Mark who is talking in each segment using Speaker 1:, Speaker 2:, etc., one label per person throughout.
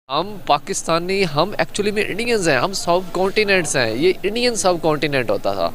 Speaker 1: हम पाकिस्तानी हम एक्चुअली में इंडियंस हैं, हम सब कॉन्टिनेंट्स हैं। ये इंडियन सब कॉन्टिनेंट होता था।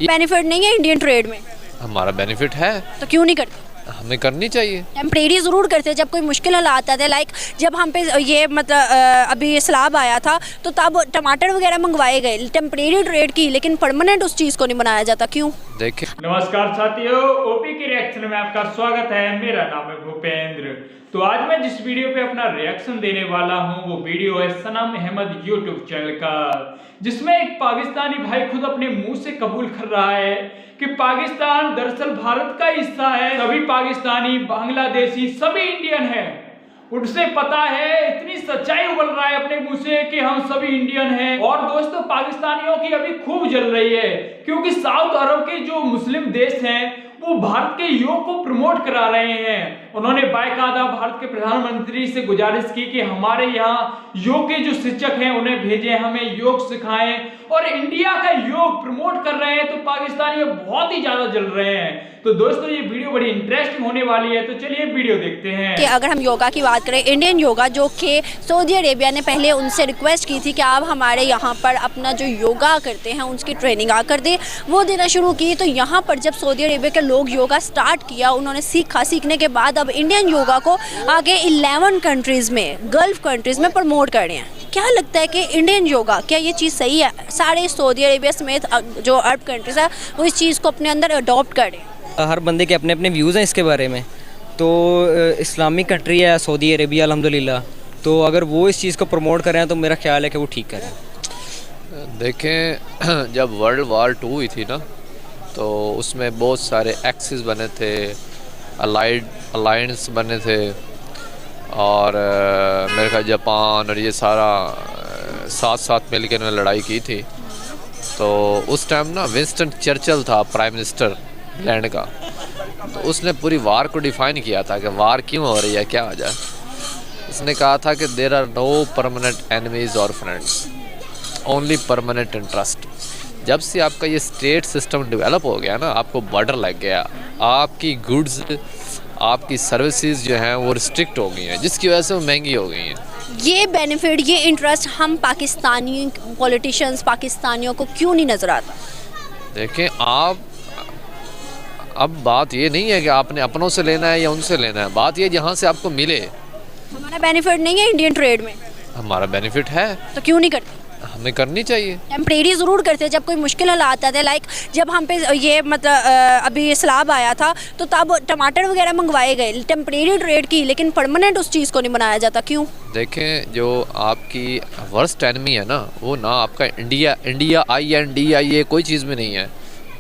Speaker 1: ये
Speaker 2: बेनिफिट नहीं है इंडियन ट्रेड में?
Speaker 1: हमारा बेनिफिट है,
Speaker 2: तो क्यों नहीं करते?
Speaker 1: हमें करनी चाहिए।
Speaker 2: टेम्परेरी ज़रूर करते, जब कोई मुश्किल हालात आते, लाइक जब हम पे ये मतलब अभी सैलाब आया था तो तब टमाटर वगैरह मंगवाए गए, टेम्परेरी ट्रेड की, लेकिन परमानेंट उस चीज़ को नहीं बनाया जाता। क्यों?
Speaker 1: देखें,
Speaker 3: नमस्कार साथियों, ओपी के रिएक्शन में आपका स्वागत है। मेरा नाम है भूपेंद्र। तो आज मैं जिस वीडियो पे अपना रिएक्शन देने वाला हूं वो वीडियो है सनम अहमद यूट्यूब चैनल का, जिसमें एक पाकिस्तानी भाई खुद अपने मुंह से कबूल कर रहा है कि पाकिस्तान दरअसल भारत का हिस्सा है। सभी पाकिस्तानी, बांग्लादेशी, सभी इंडियन हैं। उनसे पता है, इतनी सच्चाई उगल रहा है अपने मुंह से कि हम सभी इंडियन हैं। और दोस्तों, पाकिस्तानियों की अभी खूब जल रही है, क्योंकि साउथ अरब के जो मुस्लिम देश हैं वो भारत के योग को प्रमोट करा रहे हैं। उन्होंने बाकायदा भारत के प्रधानमंत्री से गुजारिश की कि हमारे यहाँ योग के जो शिक्षक हैं उन्हें भेजें, हमें योग सिखाएं। और इंडिया का योग प्रमोट कर रहे हैं, तो पाकिस्तानी बहुत ही ज्यादा जल रहे हैं। तो दोस्तों, ये वीडियो बड़ी इंटरेस्टिंग होने वाली है, तो चलिए वीडियो देखते हैं।
Speaker 2: कि अगर हम योगा की बात करें, इंडियन योगा, जो कि सऊदी अरेबिया ने पहले उनसे रिक्वेस्ट की थी कि आप हमारे यहाँ पर अपना जो योगा करते हैं उसकी ट्रेनिंग आकर दे, वो देना शुरू की। तो यहाँ पर जब सऊदी अरेबिया के लोग योगा स्टार्ट किया, उन्होंने सीखने के बाद अब इंडियन योगा को आगे 11 कंट्रीज़ में, गल्फ कंट्रीज़ में प्रमोट कर रहे हैं। क्या लगता है कि इंडियन योगा, क्या ये चीज़ सही है? सारे सऊदी अरेबिया समेत जो अरब कंट्रीज है वो इस चीज़ को अपने अंदर अडॉप्ट करें।
Speaker 4: हर बंदे के अपने अपने व्यूज़ हैं इसके बारे में। तो इस्लामिक कंट्री है सऊदी अरेबिया अल्हम्दुलिल्लाह, तो अगर वो इस चीज़ को प्रमोट कर रहे हैं तो मेरा ख्याल है कि वो ठीक करें।
Speaker 1: देखें, जब वर्ल्ड वार 2 हुई थी ना, तो उसमें बहुत सारे एक्सिस बने थे, अलायंस बने थे, और मेरे ख्याल जापान और ये सारा साथ साथ मिल के उन्होंने लड़ाई की थी। तो उस टाइम ना विंस्टन चर्चिल था प्राइम मिनिस्टर इंग्लैंड का, तो उसने पूरी वार को डिफ़ाइन किया था कि वार क्यों हो रही है, क्या वजह है। उसने कहा था कि there are no permanent enemies और फ्रेंड्स, ओनली परमानेंट इंटरेस्ट। जब से आपका ये स्टेट सिस्टम डेवलप हो गया ना, आपको बॉर्डर लग गया, आपकी गुड्स, आपकी सर्विसेज जो हैं वो रिस्ट्रिक्ट हो गई हैं, जिसकी वजह से वो महंगी हो गई हैं।
Speaker 2: ये बेनिफिट, ये इंटरेस्ट हम पाकिस्तानी पॉलिटिशियंस, पाकिस्तानियों को क्यों नहीं नज़र आता?
Speaker 1: देखें, आप अब बात ये नहीं है कि आपने अपनों से लेना है या उनसे लेना है, बात ये जहाँ से आपको मिले।
Speaker 2: हमारा बेनिफिट नहीं है इंडियन ट्रेड में?
Speaker 1: हमारा बेनिफिट है,
Speaker 2: तो क्यों नहीं करते?
Speaker 1: हमें करनी चाहिए।
Speaker 2: टेम्परेरी ज़रूर करते, जब कोई मुश्किल हालात आते, लाइक जब हम पे ये मतलब अभी सैलाब आया था तो तब टमाटर वगैरह मंगवाए गए, टेम्परेरी ट्रेड की, लेकिन परमानेंट उस चीज़ को नहीं बनाया जाता। क्यों?
Speaker 1: देखें, जो आपकी वर्स्ट एनिमी है ना, वो ना आपका इंडिया INDIA कोई चीज़ में नहीं है।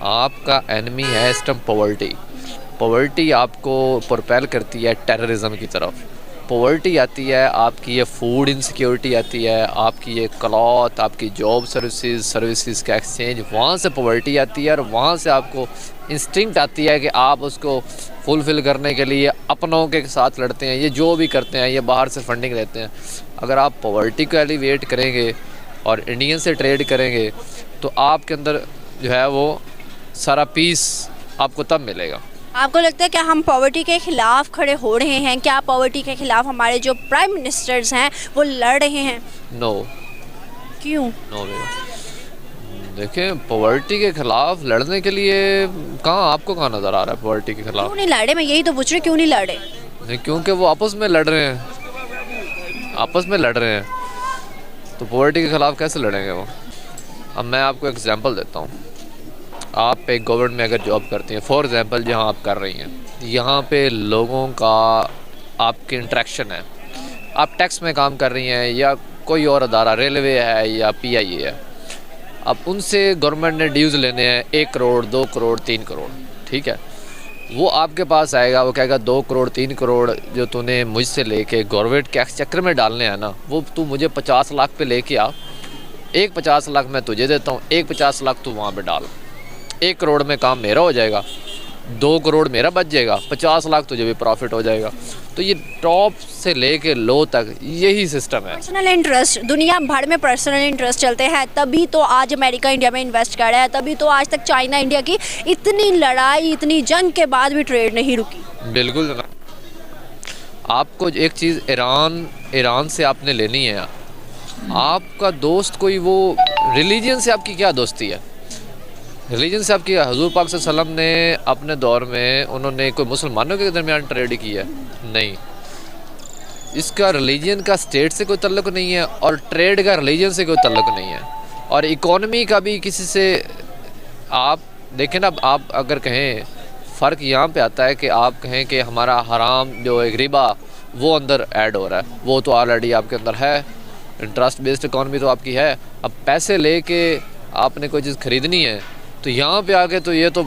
Speaker 1: आपका एनिमी है इस टाइम पॉवर्टी। पॉवर्टी आपको प्रोपेल करती है टेररिज्म की तरफ। पॉवर्टी आती है आपकी, ये फूड इनसिक्योरिटी आती है, आपकी ये क्लॉथ, आपकी जॉब सर्विसेज का एक्सचेंज, वहाँ से पॉवर्टी आती है। और वहाँ से आपको इंस्टिंक्ट आती है कि आप उसको फुलफ़िल करने के लिए अपनों के साथ लड़ते हैं। ये जो भी करते हैं, ये बाहर से फंडिंग लेते हैं। अगर आप पॉवर्टी को एलिवेट करेंगे और इंडियन से ट्रेड करेंगे, तो आपके अंदर जो है वो सारा पीस आपको तब मिलेगा।
Speaker 2: आपको लगता है कि हम पॉवर्टी के खिलाफ खड़े हो रहे हैं? क्या पॉवर्टी के खिलाफ हमारे जो प्राइम मिनिस्टर्स हैं वो लड़ रहे हैं?
Speaker 1: नो।
Speaker 2: क्यों?
Speaker 1: नो वे। देखें, पॉवर्टी के खिलाफ लड़ने के लिए आपको कहाँ नज़र आ रहा है पॉवर्टी के खिलाफ?
Speaker 2: क्यों नहीं लड़ रहे? मैं यही तो पूछ रही, क्यों नहीं लड़ रहे?
Speaker 1: नहीं, क्योंकि वो आपस में लड़ रहे हैं, आपस में लड़ रहे हैं, तो पॉवर्टी के खिलाफ कैसे लड़ेंगे वो? अब मैं आपको एग्जांपल देता हूँ। आप एक गवर्नमेंट में अगर जॉब करती हैं, फॉर एग्जांपल जहाँ आप कर रही हैं, यहाँ पे लोगों का आपके इंटरेक्शन है, आप टैक्स में काम कर रही हैं या कोई और अदारा, रेलवे है या PIA है, अब उनसे गवर्नमेंट ने ड्यूज़ लेने हैं 1 करोड़, 2 करोड़, 3 करोड़, ठीक है। वो आपके पास आएगा, वो कहेगा 2 करोड़ 3 करोड़ जो तूने मुझसे लेके गवर्नमेंट के चक्कर में डालने हैं ना, वो तू मुझे 50 लाख पे लेके आ, एक 50 लाख मैं तुझे देता हूँ, एक 50 लाख तू वहाँ पे डाल। 1 करोड़ में काम मेरा हो जाएगा, 2 करोड़ मेरा बच जाएगा, 50 लाख तुझे भी प्रॉफिट हो जाएगा। तो ये टॉप से लेके लो तक यही सिस्टम है।
Speaker 2: पर्सनल इंटरेस्ट, दुनिया भर में पर्सनल इंटरेस्ट चलते हैं, तभी तो आज अमेरिका इंडिया में इन्वेस्ट कर रहा है, तभी तो आज तक चाइना इंडिया की इतनी लड़ाई, इतनी जंग के बाद भी ट्रेड नहीं रुकी।
Speaker 1: बिल्कुल। आपको एक चीज़ ईरान ईरान से आपने लेनी है, आपका दोस्त कोई वो रिलीजन से आपकी क्या दोस्ती है? रिलीजन से आपकी हुजूर पाक सल्लल्लाहु अलैहि वसल्लम ने अपने दौर में उन्होंने कोई मुसलमानों के दरमियान ट्रेड की है? नहीं। इसका रिलीजन का स्टेट से कोई तल्लुक़ नहीं है और ट्रेड का रिलीजन से कोई तल्लुक़ नहीं है, और इकोनॉमी का भी किसी से। आप देखें ना, आप अगर कहें फ़र्क यहाँ पे आता है कि आप कहें कि हमारा हराम जो एक रिबा वो अंदर ऐड हो रहा है, वो तो ऑलरेडी आपके अंदर है। इंटरेस्ट बेस्ड इकोनॉमी तो आपकी है। अब पैसे लेके आपने कोई चीज़ ख़रीदनी है तो यहाँ पे आके तो ये तो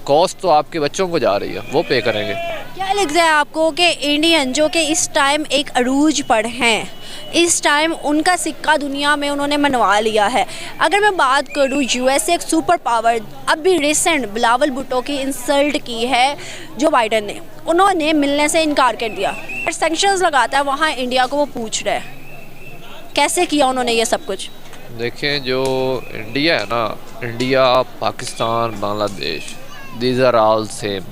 Speaker 1: कॉस्ट तो आपके बच्चों को जा रही है, वो पे करेंगे।
Speaker 2: क्या लगता है आपको कि इंडियन जो कि इस टाइम एक अरूज पर हैं, इस टाइम उनका सिक्का दुनिया में उन्होंने मनवा लिया है? अगर मैं बात करूँ यूएसए एक सुपर पावर, अभी रिसेंट बिलावल भुट्टो की इंसल्ट की है जो बाइडन ने, उन्होंने मिलने से इनकार कर दिया। सैंक्शंस लगाता है वहाँ इंडिया को, वो पूछ रहे हैं कैसे किया उन्होंने ये सब कुछ।
Speaker 1: देखें, जो इंडिया है ना, India, Pakistan, Bangladesh, these are all same.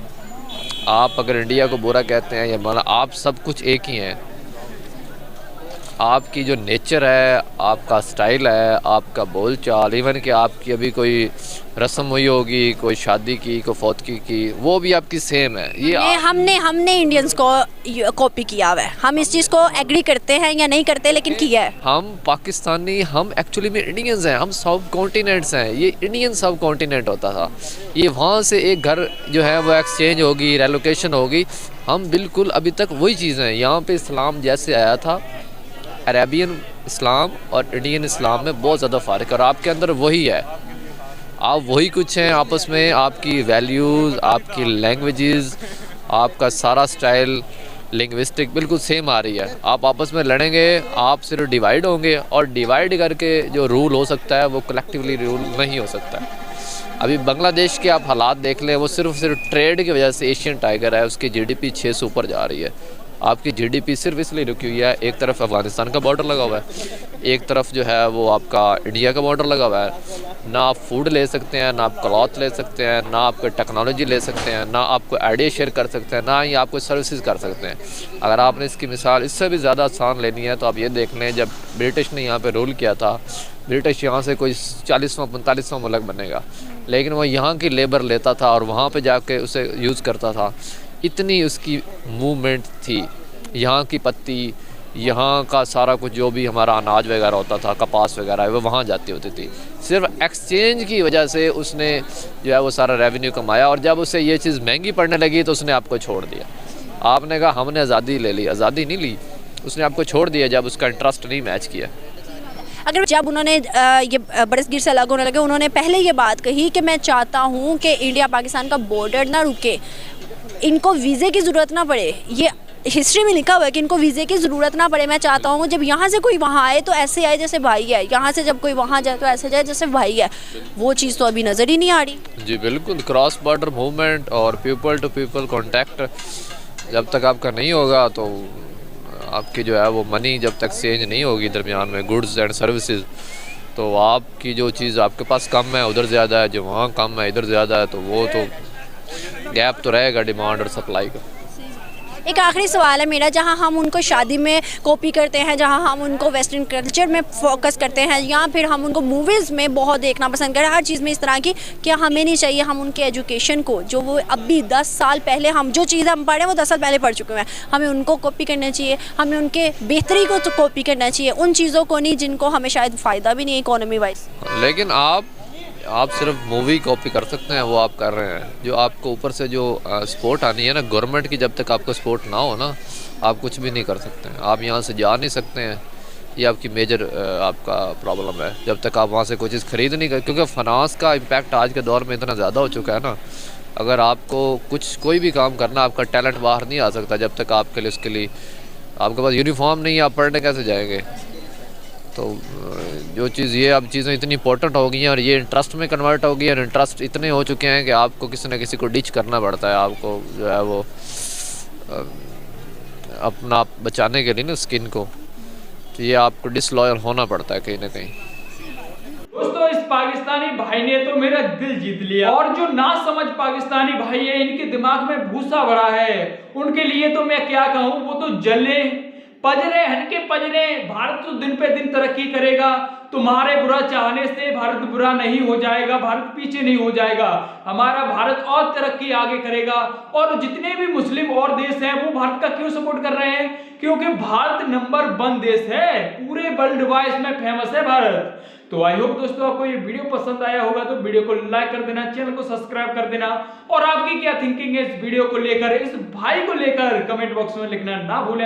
Speaker 1: आप अगर इंडिया को बुरा कहते हैं या बांग्ला, आप सब कुछ एक ही हैं। आपकी जो नेचर है, आपका स्टाइल है, आपका बोल चाल, इवन कि आपकी अभी कोई रस्म हुई होगी, कोई शादी की, कोई फौतगी की, वो भी आपकी सेम है। ये
Speaker 2: हमने इंडियंस को कॉपी किया हुआ है। हम इस चीज़ को एग्री करते हैं या नहीं करते, लेकिन किया है।
Speaker 1: हम पाकिस्तानी, हम एक्चुअली में इंडियंस हैं, हम सब कॉन्टिनेंट्स हैं। ये इंडियन सब कॉन्टिनेंट होता था, ये वहाँ से एक घर जो है वो एक्सचेंज होगी, रेलोकेशन होगी। हम बिल्कुल अभी तक वही चीज़ हैं। यहाँ पे इस्लाम जैसे आया था, अरेबियन इस्लाम और इंडियन इस्लाम में बहुत ज़्यादा फ़र्क है, और आपके अंदर वही है। आप वही कुछ हैं आपस में, आपकी वैल्यूज़, आपकी लैंग्वेजेस, आपका सारा स्टाइल, लिंग्विस्टिक बिल्कुल सेम आ रही है। आप आपस में लड़ेंगे, आप सिर्फ डिवाइड होंगे, और डिवाइड करके जो रूल हो सकता है वो कलेक्टिवली रूल नहीं हो सकता है। अभी बांग्लादेश के आप हालात देख लें, वो सिर्फ ट्रेड की वजह से एशियन टाइगर है, उसकी जीडीपी 6 से ऊपर जा रही है। आपकी जीडीपी सिर्फ इसलिए रुकी हुई है, एक तरफ अफ़गानिस्तान का बॉर्डर लगा हुआ है, एक तरफ जो है वो आपका इंडिया का बॉर्डर लगा हुआ है। ना आप फूड ले सकते हैं, ना आप क्लॉथ ले सकते हैं, ना आप कोई टेक्नोलॉजी ले सकते हैं, ना आप कोई आइडिया शेयर कर सकते हैं, ना ही आप कोई सर्विसेज कर सकते हैं। अगर आपने इसकी मिसाल इससे भी ज़्यादा आसान लेनी है तो आप ये देख लें, जब ब्रिटिश ने यहाँ पर रूल किया था, ब्रिटिश यहाँ से कोई 40वां 45वां मुल्क बनेगा, लेकिन वो यहाँ की लेबर लेता था और वहाँ पे जाके उसे यूज़ करता था। इतनी उसकी मूवमेंट थी, यहाँ की पत्ती, यहाँ का सारा कुछ जो भी हमारा अनाज वगैरह होता था, कपास वगैरह, वो वहाँ जाती होती थी। सिर्फ एक्सचेंज की वजह से उसने जो है वो सारा रेवेन्यू कमाया, और जब उसे ये चीज़ महंगी पड़ने लगी तो उसने आपको छोड़ दिया। आपने कहा हमने आज़ादी ले ली, आज़ादी नहीं ली, उसने आपको छोड़ दिया जब उसका इंटरेस्ट नहीं मैच किया।
Speaker 2: अगर जब उन्होंने ये बरसगीर से अलग होने लगे, उन्होंने पहले ये बात कही कि मैं चाहता हूँ कि इंडिया पाकिस्तान का बॉर्डर ना रुके, इनको वीज़े की ज़रूरत ना पड़े। ये हिस्ट्री में लिखा हुआ है कि इनको वीज़े की ज़रूरत ना पड़े। मैं चाहता हूँ जब यहाँ से कोई वहाँ आए तो ऐसे आए जैसे भाई है, यहाँ से जब कोई वहाँ जाए तो ऐसे जाए जैसे भाई है। वो चीज़ तो अभी नज़र ही नहीं आ रही।
Speaker 1: जी बिल्कुल, क्रॉस बॉर्डर मूवमेंट और पीपल टू पीपल कॉन्टैक्ट जब तक आपका नहीं होगा, तो आपकी जो है वो मनी जब तक चेंज नहीं होगी दरमियान में, गुड्स एंड सर्विसेज, तो आपकी जो चीज़ आपके पास कम है उधर ज़्यादा है, जो वहाँ कम है इधर ज़्यादा है, तो वो तो गैप तो रहेगा डिमांड और सप्लाई का।
Speaker 2: एक आखिरी सवाल है मेरा, जहाँ हम उनको शादी में कॉपी करते हैं, जहाँ हम उनको वेस्टर्न कल्चर में फोकस करते हैं, या फिर हम उनको मूवीज़ में बहुत देखना पसंद करें, हर चीज़ में इस तरह की, क्या हमें नहीं चाहिए हम उनके एजुकेशन को, जो वो अभी 10 साल पहले, हम जो चीज़ें हम पढ़े वो 10 साल पहले पढ़ चुके हैं, हमें उनको कॉपी करना चाहिए, हमें उनके बेहतरी को तो कॉपी करना चाहिए, उन चीज़ों को नहीं जिनको हमें शायद फ़ायदा भी नहीं है इकोनॉमी वाइज।
Speaker 1: लेकिन आप सिर्फ मूवी कॉपी कर सकते हैं, वो आप कर रहे हैं। जो आपको ऊपर से जो सपोर्ट आनी है ना गवर्नमेंट की, जब तक आपको सपोर्ट ना हो ना, आप कुछ भी नहीं कर सकते हैं। आप यहाँ से जा नहीं सकते हैं, ये आपकी मेजर आपका प्रॉब्लम है। जब तक आप वहाँ से कोई चीज़ खरीद नहीं कर, क्योंकि फाइनेंस का इम्पैक्ट आज के दौर में इतना ज़्यादा हो चुका है ना, अगर आपको कोई भी काम करना, आपका टैलेंट बाहर नहीं आ सकता जब तक आपके लिए उसके लिए आपके पास यूनिफॉर्म नहीं है, आप पढ़ने कैसे जाएंगे। तो जो चीज़ ये अब चीज़ें इतनी इंपॉर्टेंट हो गई हैं और ये इंटरेस्ट में कन्वर्ट हो गई है, और इंटरेस्ट इतने हो चुके हैं कि आपको किसी न किसी को डिच करना पड़ता है, आपको जो है वो अपना बचाने के लिए ना स्किन को, तो ये आपको डिसलॉयल होना पड़ता है कहीं ना कहीं।
Speaker 3: दोस्तों, इस पाकिस्तानी भाई ने तो मेरा दिल जीत लिया, और जो ना समझ पाकिस्तानी भाई है इनके दिमाग में भूसा भरा है, उनके लिए तो मैं क्या कहूं, वो तो जले पजरे हनके पजरे। भारत तो दिन पे दिन तरक्की करेगा, तुम्हारे बुरा चाहने से भारत बुरा नहीं हो जाएगा, भारत पीछे नहीं हो जाएगा, हमारा भारत और तरक्की आगे करेगा। और जितने भी मुस्लिम और देश हैं वो भारत का क्यों सपोर्ट कर रहे हैं, क्योंकि भारत नंबर 1 देश है, पूरे वर्ल्ड वाइड में फेमस है भारत। तो आई होप दोस्तों आपको ये वीडियो पसंद आया होगा, तो वीडियो को लाइक कर देना, चैनल को सब्सक्राइब कर देना, और आपकी क्या थिंकिंग है इस वीडियो को लेकर, इस भाई को लेकर कमेंट बॉक्स में लिखना ना भूलें।